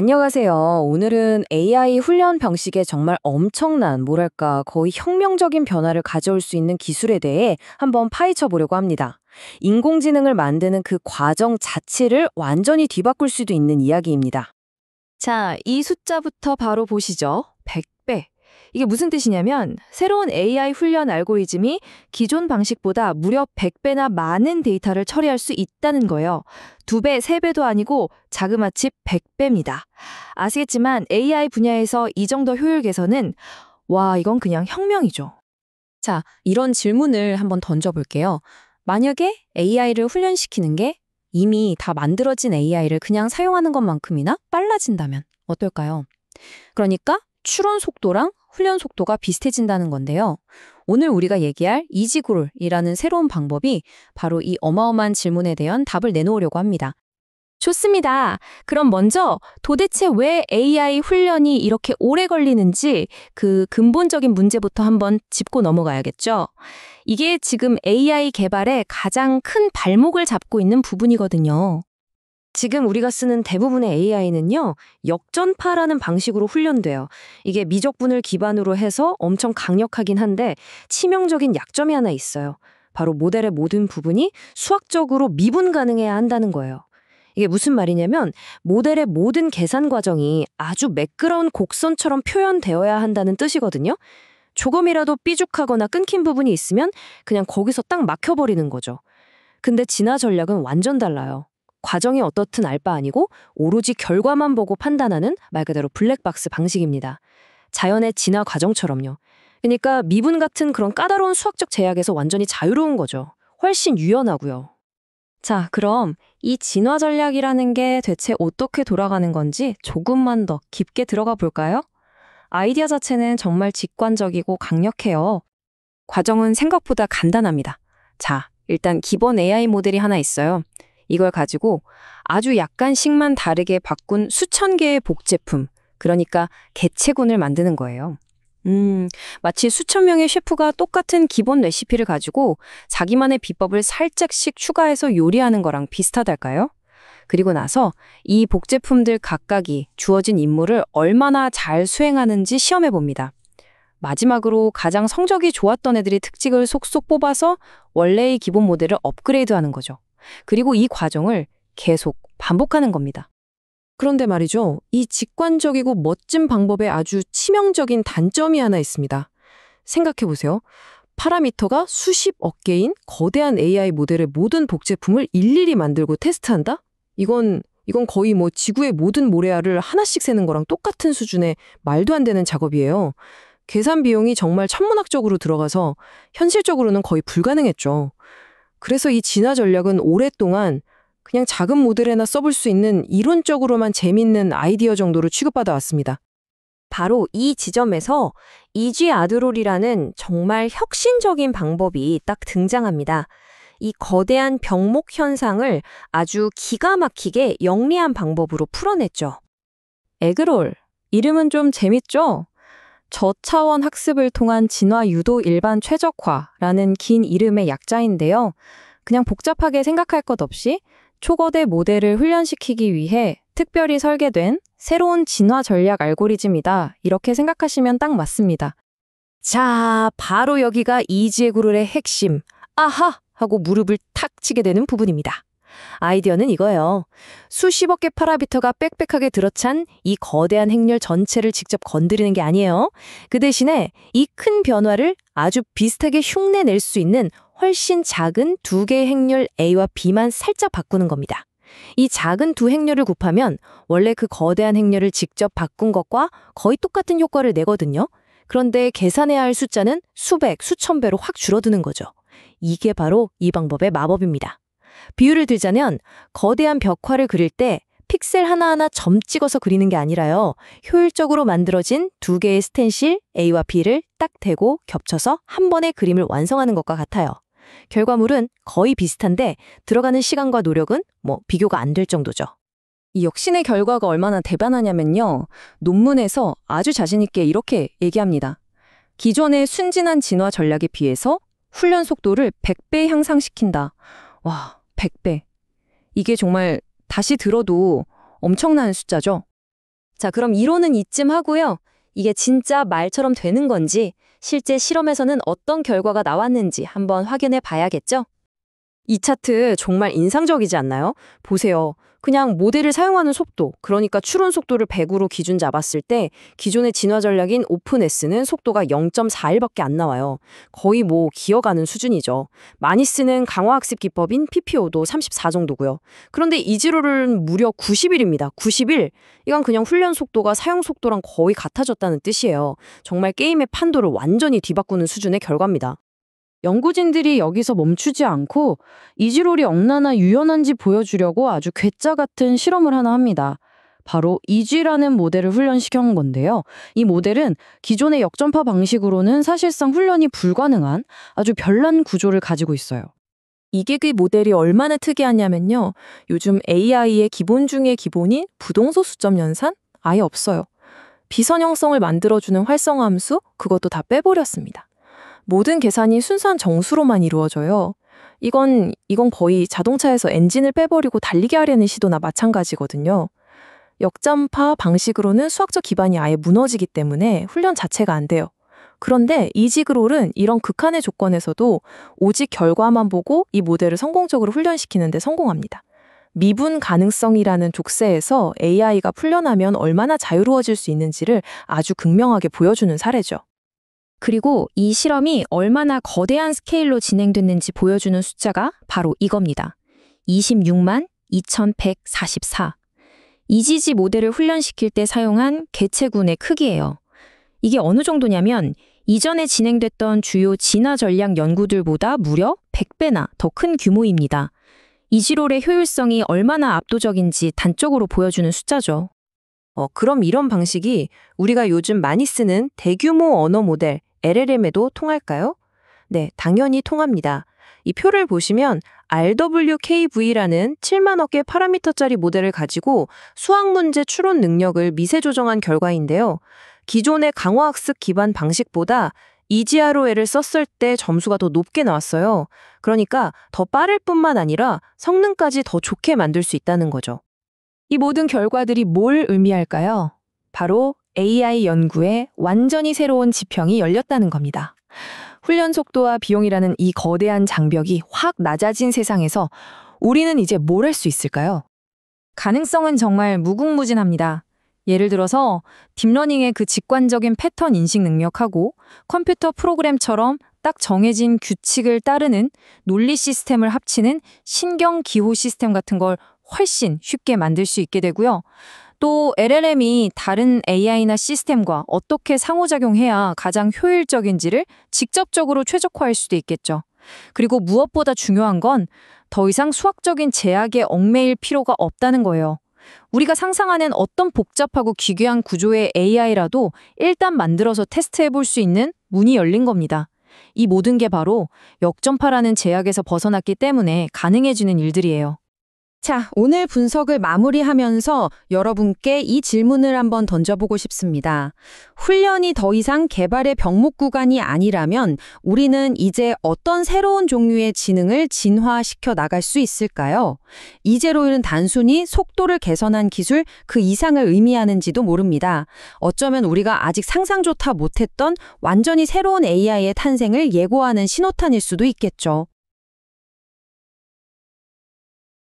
안녕하세요. 오늘은 AI 훈련 방식에 정말 엄청난, 뭐랄까, 거의 혁명적인 변화를 가져올 수 있는 기술에 대해 한번 파헤쳐 보려고 합니다. 인공지능을 만드는 그 과정 자체를 완전히 뒤바꿀 수도 있는 이야기입니다. 자, 이 숫자부터 바로 보시죠. 100배. 이게 무슨 뜻이냐면 새로운 AI 훈련 알고리즘이 기존 방식보다 무려 100배나 많은 데이터를 처리할 수 있다는 거예요. 2배, 3배도 아니고 자그마치 100배입니다. 아시겠지만 AI 분야에서 이 정도 효율 개선은 이건 그냥 혁명이죠. 자, 이런 질문을 한번 던져볼게요. 만약에 AI를 훈련시키는 게 이미 다 만들어진 AI를 그냥 사용하는 것만큼이나 빨라진다면 어떨까요? 그러니까 추론 속도랑 훈련 속도가 비슷해진다는 건데요. 오늘 우리가 얘기할 이지그룰이라는 새로운 방법이 바로 이 어마어마한 질문에 대한 답을 내놓으려고 합니다. 좋습니다. 그럼 먼저 도대체 왜 AI 훈련이 이렇게 오래 걸리는지 그 근본적인 문제부터 한번 짚고 넘어가야겠죠. 이게 지금 AI 개발의 가장 큰 발목을 잡고 있는 부분이거든요. 지금 우리가 쓰는 대부분의 AI는요, 역전파라는 방식으로 훈련돼요. 이게 미적분을 기반으로 해서 엄청 강력하긴 한데 치명적인 약점이 하나 있어요. 바로 모델의 모든 부분이 수학적으로 미분 가능해야 한다는 거예요. 이게 무슨 말이냐면 모델의 모든 계산 과정이 아주 매끄러운 곡선처럼 표현되어야 한다는 뜻이거든요. 조금이라도 삐죽하거나 끊긴 부분이 있으면 그냥 거기서 딱 막혀버리는 거죠. 근데 진화 전략은 완전 달라요. 과정이 어떻든 알 바 아니고 오로지 결과만 보고 판단하는 말 그대로 블랙박스 방식입니다. 자연의 진화 과정처럼요. 그러니까 미분 같은 그런 까다로운 수학적 제약에서 완전히 자유로운 거죠. 훨씬 유연하고요. 자, 그럼 이 진화 전략이라는 게 대체 어떻게 돌아가는 건지 조금만 더 깊게 들어가 볼까요? 아이디어 자체는 정말 직관적이고 강력해요. 과정은 생각보다 간단합니다. 자, 일단 기본 AI 모델이 하나 있어요. 이걸 가지고 아주 약간씩만 다르게 바꾼 수천 개의 복제품, 그러니까 개체군을 만드는 거예요. 마치 수천 명의 셰프가 똑같은 기본 레시피를 가지고 자기만의 비법을 살짝씩 추가해서 요리하는 거랑 비슷하달까요? 그리고 나서 이 복제품들 각각이 주어진 임무를 얼마나 잘 수행하는지 시험해 봅니다. 마지막으로 가장 성적이 좋았던 애들이 특징을 속속 뽑아서 원래의 기본 모델을 업그레이드하는 거죠. 그리고 이 과정을 계속 반복하는 겁니다. 그런데 말이죠. 이 직관적이고 멋진 방법에 아주 치명적인 단점이 하나 있습니다. 생각해 보세요. 파라미터가 수십억 개인 거대한 AI 모델의 모든 복제품을 일일이 만들고 테스트한다? 이건 거의 뭐 지구의 모든 모래알을 하나씩 세는 거랑 똑같은 수준의 말도 안 되는 작업이에요. 계산 비용이 정말 천문학적으로 들어가서 현실적으로는 거의 불가능했죠. 그래서 이 진화 전략은 오랫동안 그냥 작은 모델에나 써볼 수 있는 이론적으로만 재밌는 아이디어 정도로 취급받아 왔습니다. 바로 이 지점에서 이지 아드롤이라는 정말 혁신적인 방법이 딱 등장합니다. 이 거대한 병목 현상을 아주 기가 막히게 영리한 방법으로 풀어냈죠. 에그롤. 이름은 좀 재밌죠? 저차원 학습을 통한 진화 유도 일반 최적화라는 긴 이름의 약자인데요. 그냥 복잡하게 생각할 것 없이 초거대 모델을 훈련시키기 위해 특별히 설계된 새로운 진화 전략 알고리즘이다. 이렇게 생각하시면 딱 맞습니다. 자, 바로 여기가 이지의 그룰의 핵심. 아하! 하고 무릎을 탁 치게 되는 부분입니다. 아이디어는 이거예요. 수십억 개 파라미터가 빽빽하게 들어찬 이 거대한 행렬 전체를 직접 건드리는 게 아니에요. 그 대신에 이 큰 변화를 아주 비슷하게 흉내낼 수 있는 훨씬 작은 두 개의 행렬 A와 B만 살짝 바꾸는 겁니다. 이 작은 두 행렬을 곱하면 원래 그 거대한 행렬을 직접 바꾼 것과 거의 똑같은 효과를 내거든요. 그런데 계산해야 할 숫자는 수백, 수천 배로 확 줄어드는 거죠. 이게 바로 이 방법의 마법입니다. 비유를 들자면 거대한 벽화를 그릴 때 픽셀 하나하나 점 찍어서 그리는 게 아니라요. 효율적으로 만들어진 두 개의 스텐실 A와 B를 딱 대고 겹쳐서 한 번에 그림을 완성하는 것과 같아요. 결과물은 거의 비슷한데 들어가는 시간과 노력은 비교가 안 될 정도죠. 이 혁신의 결과가 얼마나 대단하냐면요. 논문에서 아주 자신 있게 이렇게 얘기합니다. 기존의 순진한 진화 전략에 비해서 훈련 속도를 100배 향상시킨다. 와, 100배. 이게 정말 다시 들어도 엄청난 숫자죠. 자, 그럼 이론은 이쯤 하고요. 이게 진짜 말처럼 되는 건지, 실제 실험에서는 어떤 결과가 나왔는지 한번 확인해 봐야겠죠? 이 차트 정말 인상적이지 않나요? 보세요. 그냥 모델을 사용하는 속도, 그러니까 추론 속도를 100으로 기준 잡았을 때 기존의 진화 전략인 오픈S는 속도가 0.41밖에 안 나와요. 거의 뭐 기어가는 수준이죠. 많이 쓰는 강화학습 기법인 PPO도 34 정도고요. 그런데 이지로는 무려 91입니다. 91. 이건 그냥 훈련 속도가 사용 속도랑 거의 같아졌다는 뜻이에요. 정말 게임의 판도를 완전히 뒤바꾸는 수준의 결과입니다. 연구진들이 여기서 멈추지 않고 이지롤이 억나나 유연한지 보여주려고 아주 괴짜 같은 실험을 하나 합니다. 바로 이지라는 모델을 훈련시킨 건데요. 이 모델은 기존의 역전파 방식으로는 사실상 훈련이 불가능한 아주 별난 구조를 가지고 있어요. 이게 그 모델이 얼마나 특이하냐면요. 요즘 AI의 기본 중에 기본인 부동소 수점 연산? 아예 없어요. 비선형성을 만들어주는 활성화 함수? 그것도 다 빼버렸습니다. 모든 계산이 순수한 정수로만 이루어져요. 이건 거의 자동차에서 엔진을 빼버리고 달리게 하려는 시도나 마찬가지거든요. 역전파 방식으로는 수학적 기반이 아예 무너지기 때문에 훈련 자체가 안 돼요. 그런데 이지그롤은 이런 극한의 조건에서도 오직 결과만 보고 이 모델을 성공적으로 훈련시키는 데 성공합니다. 미분 가능성이라는 족쇄에서 AI가 풀려나면 얼마나 자유로워질 수 있는지를 아주 극명하게 보여주는 사례죠. 그리고 이 실험이 얼마나 거대한 스케일로 진행됐는지 보여주는 숫자가 바로 이겁니다. 26만 2144. 이지지 모델을 훈련시킬 때 사용한 개체군의 크기예요. 이게 어느 정도냐면 이전에 진행됐던 주요 진화 전략 연구들보다 무려 100배나 더 큰 규모입니다. 이지롤의 효율성이 얼마나 압도적인지 단적으로 보여주는 숫자죠. 그럼 이런 방식이 우리가 요즘 많이 쓰는 대규모 언어 모델 LLM에도 통할까요? 네, 당연히 통합니다. 이 표를 보시면 RWKV라는 7만억 개 파라미터짜리 모델을 가지고 수학 문제 추론 능력을 미세 조정한 결과인데요. 기존의 강화학습 기반 방식보다 EGROL을 썼을 때 점수가 더 높게 나왔어요. 그러니까 더 빠를 뿐만 아니라 성능까지 더 좋게 만들 수 있다는 거죠. 이 모든 결과들이 뭘 의미할까요? 바로 AI 연구에 완전히 새로운 지평이 열렸다는 겁니다. 훈련 속도와 비용이라는 이 거대한 장벽이 확 낮아진 세상에서 우리는 이제 뭘 할 수 있을까요? 가능성은 정말 무궁무진합니다. 예를 들어서 딥러닝의 그 직관적인 패턴 인식 능력하고 컴퓨터 프로그램처럼 딱 정해진 규칙을 따르는 논리 시스템을 합치는 신경 기호 시스템 같은 걸 훨씬 쉽게 만들 수 있게 되고요. 또 LLM이 다른 AI나 시스템과 어떻게 상호작용해야 가장 효율적인지를 직접적으로 최적화할 수도 있겠죠. 그리고 무엇보다 중요한 건 더 이상 수학적인 제약에 얽매일 필요가 없다는 거예요. 우리가 상상하는 어떤 복잡하고 기괴한 구조의 AI라도 일단 만들어서 테스트해 볼 수 있는 문이 열린 겁니다. 이 모든 게 바로 역전파라는 제약에서 벗어났기 때문에 가능해지는 일들이에요. 자, 오늘 분석을 마무리하면서 여러분께 이 질문을 한번 던져보고 싶습니다. 훈련이 더 이상 개발의 병목 구간이 아니라면 우리는 이제 어떤 새로운 종류의 지능을 진화시켜 나갈 수 있을까요? 이제로는 단순히 속도를 개선한 기술 그 이상을 의미하는지도 모릅니다. 어쩌면 우리가 아직 상상조차 못했던 완전히 새로운 AI의 탄생을 예고하는 신호탄일 수도 있겠죠.